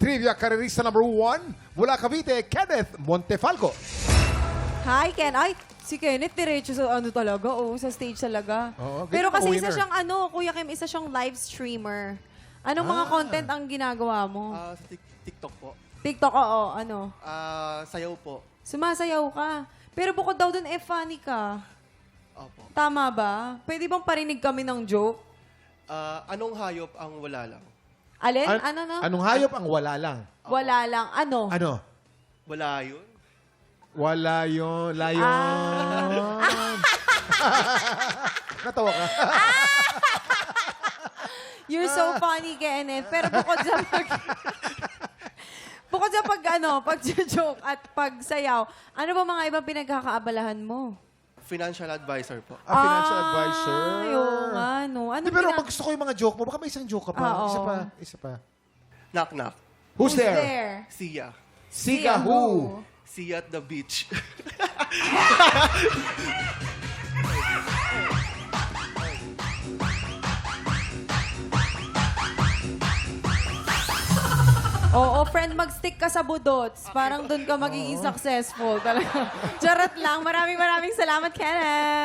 Trivia Karerista number 1 mula Cavite, Kenneth Montefalco. Hi, Ken. Ay, si Kenneth, diretso sa ano talaga, sa stage talaga. Oo, Pero kasi winner. isa siyang Kuya Kim, isa siyang live streamer. Anong mga content ang ginagawa mo? Sa TikTok po. TikTok, oo, ano? Sayaw po. Sumasayaw ka. Pero bukod daw dun, funny ka. Opo. Tama ba? Pwede bang parinig kami ng joke? Anong hayop ang wala lang? Alin? Ano na? Anong hayop ang wala lang? Wala lang. Ano? Ano? Wala yun? Wala yun. Layon. Natawa ka. You're so funny, Kenneth. Pero bukod sa bukod sa pag-joke at pagsayaw, ano ba mga ibang pinagkakaabalahan mo? Financial advisor po. Financial advisor. Oo nga, no. Ano Pero pag gusto ko yung mga joke mo, baka may isang joke ka pa. Oo. Isa pa. Knock knock. Who's there? Sia. Siga who? Sia at the beach. Oo, friend, mag-stick ka sa budots. Parang doon ka magiging successful talaga. Charot lang. Maraming salamat, Kenneth.